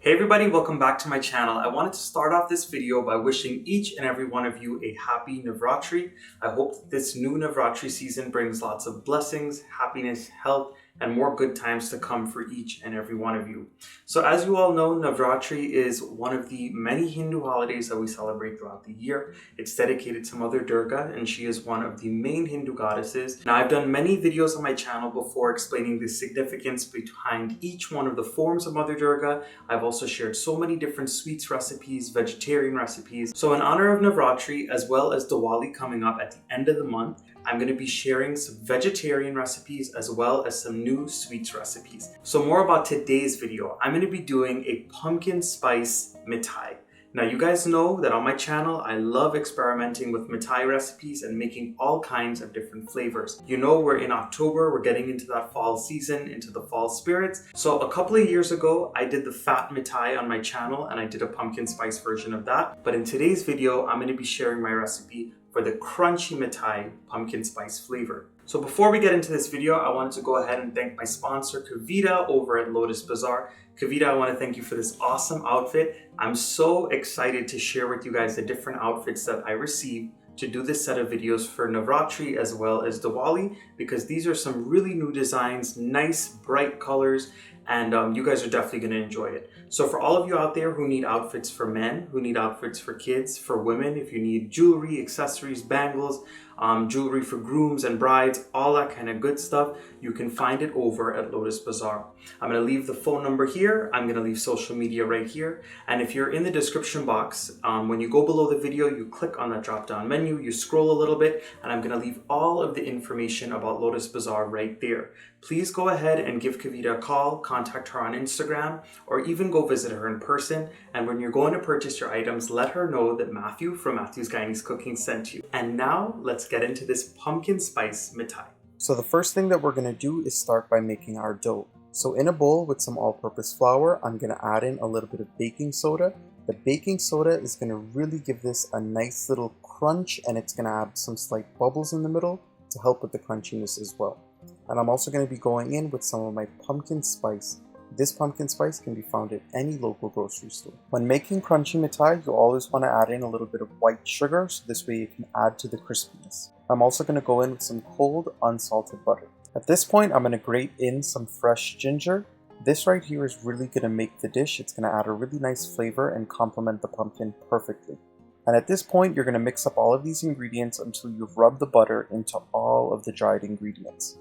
Hey everybody, welcome back to my channel. I wanted to start off this video by wishing each and every one of you a happy Navratri. I hope that this new Navratri season brings lots of blessings, happiness, health, and more good times to come for each and every one of you. So as you all know, Navratri is one of the many Hindu holidays that we celebrate throughout the year. It's dedicated to Mother Durga, and she is one of the main Hindu goddesses. Now, I've done many videos on my channel before explaining the significance behind each one of the forms of Mother Durga. I've also shared so many different sweets recipes, vegetarian recipes. So in honor of Navratri, as well as Diwali coming up at the end of the month, I'm going to be sharing some vegetarian recipes as well as some new sweets recipes. So more about today's video. I'm going to be doing a pumpkin spice Mithai. Now you guys know that on my channel, I love experimenting with Mithai recipes and making all kinds of different flavors. You know, we're in October, we're getting into that fall season, into the fall spirits. So a couple of years ago, I did the fat Mithai on my channel and I did a pumpkin spice version of that. But in today's video, I'm going to be sharing my recipe for the crunchy Mithai pumpkin spice flavor. So before we get into this video, I wanted to go ahead and thank my sponsor Kavita over at Lotus Bazaar. Kavita, I want to thank you for this awesome outfit. I'm so excited to share with you guys the different outfits that I received to do this set of videos for Navratri as well as Diwali, because these are some really new designs, nice bright colors, and you guys are definitely going to enjoy it. So for all of you out there who need outfits for men, who need outfits for kids, for women, if you need jewelry, accessories, bangles, jewelry for grooms and brides, all that kind of good stuff, you can find it over at Lotus Bazaar. I'm going to leave the phone number here. I'm going to leave social media right here. And if you're in the description box, when you go below the video, you click on that drop down menu, you scroll a little bit, and I'm going to leave all of the information about Lotus Bazaar right there. Please go ahead and give Kavita a call, contact her on Instagram, or even go visit her in person. And when you're going to purchase your items, let her know that Matthew from Matthew's Guyanese Cooking sent you. And now let's get into this pumpkin spice Mithai. So the first thing that we're going to do is start by making our dough. So in a bowl with some all-purpose flour, I'm going to add in a little bit of baking soda. The baking soda is going to really give this a nice little crunch, and it's going to add some slight bubbles in the middle to help with the crunchiness as well. And I'm also going to be going in with some of my pumpkin spice. This pumpkin spice can be found at any local grocery store. When making crunchy Mithai, you always want to add in a little bit of white sugar, so this way you can add to the crispiness. I'm also going to go in with some cold, unsalted butter. At this point, I'm going to grate in some fresh ginger. This right here is really going to make the dish. It's going to add a really nice flavor and complement the pumpkin perfectly. And at this point, you're going to mix up all of these ingredients until you've rubbed the butter into all of the dried ingredients.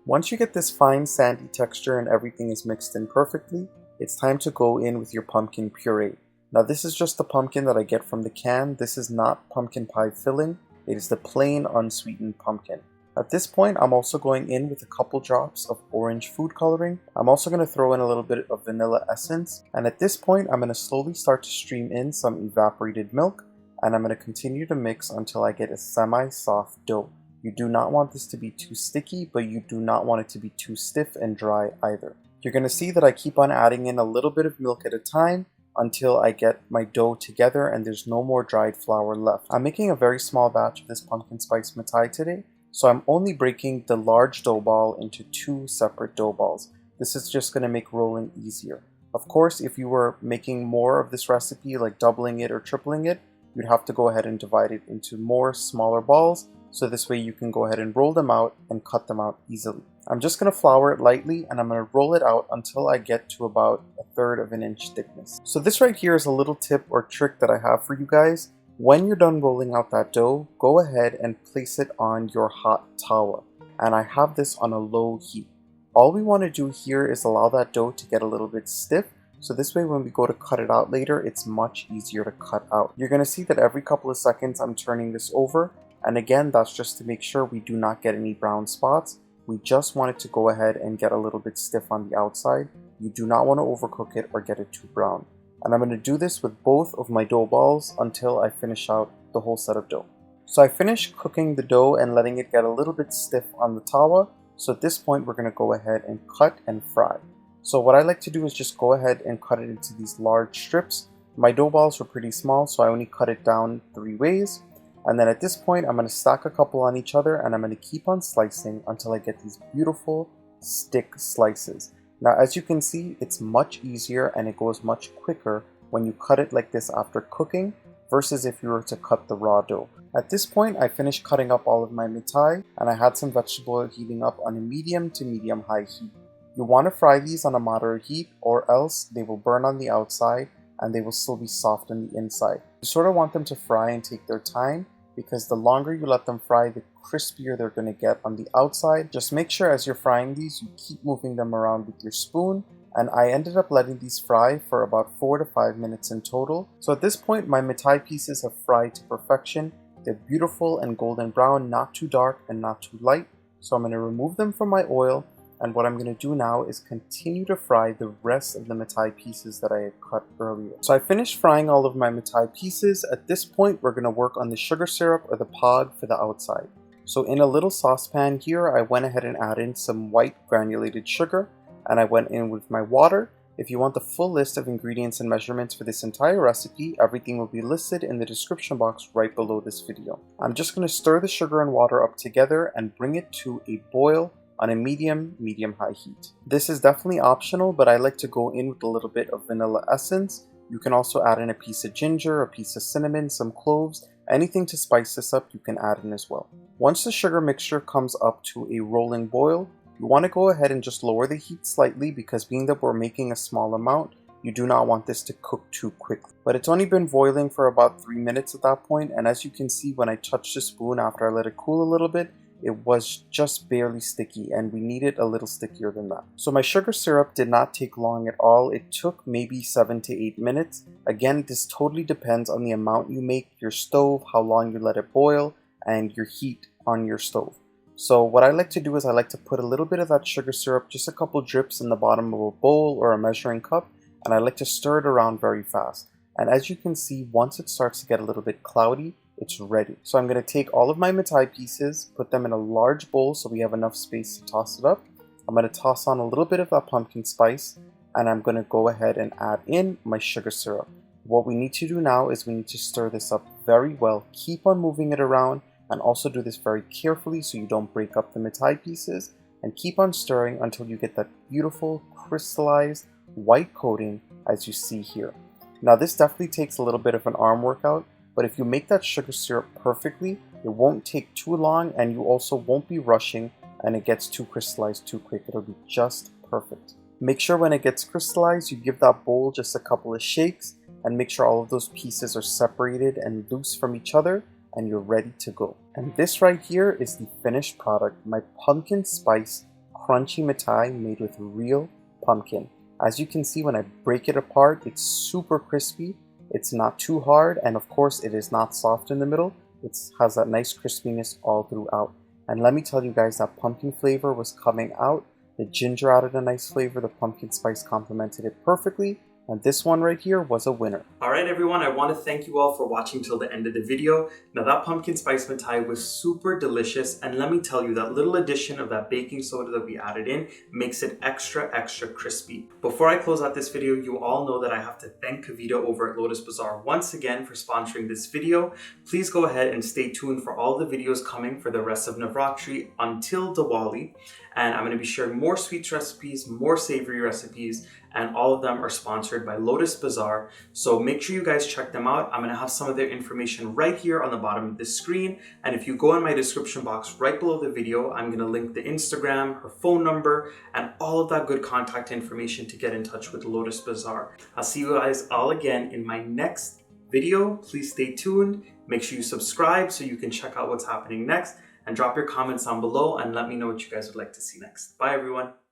Once you get this fine sandy texture and everything is mixed in perfectly, it's time to go in with your pumpkin puree. Now this is just the pumpkin that I get from the can. This is not pumpkin pie filling. It is the plain unsweetened pumpkin. At this point, I'm also going in with a couple drops of orange food coloring. I'm also going to throw in a little bit of vanilla essence. And at this point, I'm going to slowly start to stream in some evaporated milk. And I'm going to continue to mix until I get a semi-soft dough. You do not want this to be too sticky, but you do not want it to be too stiff and dry either. You're going to see that I keep on adding in a little bit of milk at a time until I get my dough together and there's no more dried flour left. I'm making a very small batch of this pumpkin spice Mithai today, so I'm only breaking the large dough ball into 2 separate dough balls. This is just going to make rolling easier. Of course, if you were making more of this recipe, like doubling it or tripling it, you'd have to go ahead and divide it into more smaller balls. So this way you can go ahead and roll them out and cut them out easily. I'm just going to flour it lightly and I'm going to roll it out until I get to about 1/3 of an inch thickness. So this right here is a little tip or trick that I have for you guys. When you're done rolling out that dough, go ahead and place it on your hot tawa. And I have this on a low heat. All we want to do here is allow that dough to get a little bit stiff. So this way when we go to cut it out later, it's much easier to cut out. You're going to see that every couple of seconds I'm turning this over. And again, that's just to make sure we do not get any brown spots. We just want it to go ahead and get a little bit stiff on the outside. You do not want to overcook it or get it too brown. And I'm going to do this with both of my dough balls until I finish out the whole set of dough. So I finished cooking the dough and letting it get a little bit stiff on the tawa. So at this point, we're going to go ahead and cut and fry. So what I like to do is just go ahead and cut it into these large strips. My dough balls were pretty small, so I only cut it down 3 ways. And then at this point, I'm going to stack a couple on each other and I'm going to keep on slicing until I get these beautiful stick slices. Now as you can see, it's much easier and it goes much quicker when you cut it like this after cooking versus if you were to cut the raw dough. At this point, I finished cutting up all of my mithai and I had some vegetable oil heating up on a medium to medium high heat. You want to fry these on a moderate heat or else they will burn on the outside and they will still be soft on the inside. You sort of want them to fry and take their time because the longer you let them fry, the crispier they're going to get on the outside. Just make sure as you're frying these, you keep moving them around with your spoon. And I ended up letting these fry for about 4 to 5 minutes in total. So at this point, my mithai pieces have fried to perfection. They're beautiful and golden brown, not too dark and not too light. So I'm going to remove them from my oil. And what I'm going to do now is continue to fry the rest of the mithai pieces that I had cut earlier. So I finished frying all of my mithai pieces. At this point, we're going to work on the sugar syrup or the pod for the outside. So in a little saucepan here, I went ahead and added in some white granulated sugar. And I went in with my water. If you want the full list of ingredients and measurements for this entire recipe, everything will be listed in the description box right below this video. I'm just going to stir the sugar and water up together and bring it to a boil on a medium-high heat. This is definitely optional, but I like to go in with a little bit of vanilla essence. You can also add in a piece of ginger, a piece of cinnamon, some cloves, anything to spice this up you can add in as well. Once the sugar mixture comes up to a rolling boil, you want to go ahead and just lower the heat slightly because being that we're making a small amount, you do not want this to cook too quickly. But it's only been boiling for about 3 minutes at that point, and as you can see when I touched the spoon after I let it cool a little bit, it was just barely sticky and we need it a little stickier than that. So my sugar syrup did not take long at all. It took maybe 7 to 8 minutes. Again, this totally depends on the amount you make, your stove, how long you let it boil, and your heat on your stove. So what I like to do is I like to put a little bit of that sugar syrup, just a couple drips in the bottom of a bowl or a measuring cup, and I like to stir it around very fast. And as you can see, once it starts to get a little bit cloudy, it's ready. So I'm going to take all of my mithai pieces, put them in a large bowl so we have enough space to toss it up. I'm going to toss on a little bit of that pumpkin spice, and I'm going to go ahead and add in my sugar syrup. What we need to do now is we need to stir this up very well, keep on moving it around, and also do this very carefully so you don't break up the mithai pieces, and keep on stirring until you get that beautiful crystallized white coating as you see here. Now this definitely takes a little bit of an arm workout, but if you make that sugar syrup perfectly, it won't take too long and you also won't be rushing and it gets too crystallized too quick. It'll be just perfect. Make sure when it gets crystallized, you give that bowl just a couple of shakes and make sure all of those pieces are separated and loose from each other, and you're ready to go. And this right here is the finished product, my pumpkin spice crunchy mithai made with real pumpkin. As you can see, when I break it apart, it's super crispy. It's not too hard, and of course it is not soft in the middle. It has that nice crispiness all throughout. And let me tell you guys, that pumpkin flavor was coming out. The ginger added a nice flavor, the pumpkin spice complemented it perfectly. And this one right here was a winner. Alright everyone, I want to thank you all for watching till the end of the video. Now that pumpkin spice mithai was super delicious, and let me tell you, that little addition of that baking soda that we added in makes it extra crispy. Before I close out this video, you all know that I have to thank Kavita over at Lotus Bazaar once again for sponsoring this video. Please go ahead and stay tuned for all the videos coming for the rest of Navratri until Diwali. And I'm going to be sharing more sweets recipes, more savory recipes, and all of them are sponsored by Lotus Bazaar. So make sure you guys check them out. I'm going to have some of their information right here on the bottom of the screen. And if you go in my description box right below the video, I'm going to link the Instagram, her phone number, and all of that good contact information to get in touch with Lotus Bazaar. I'll see you guys all again in my next video. Please stay tuned. Make sure you subscribe so you can check out what's happening next. And drop your comments down below and let me know what you guys would like to see next. Bye everyone.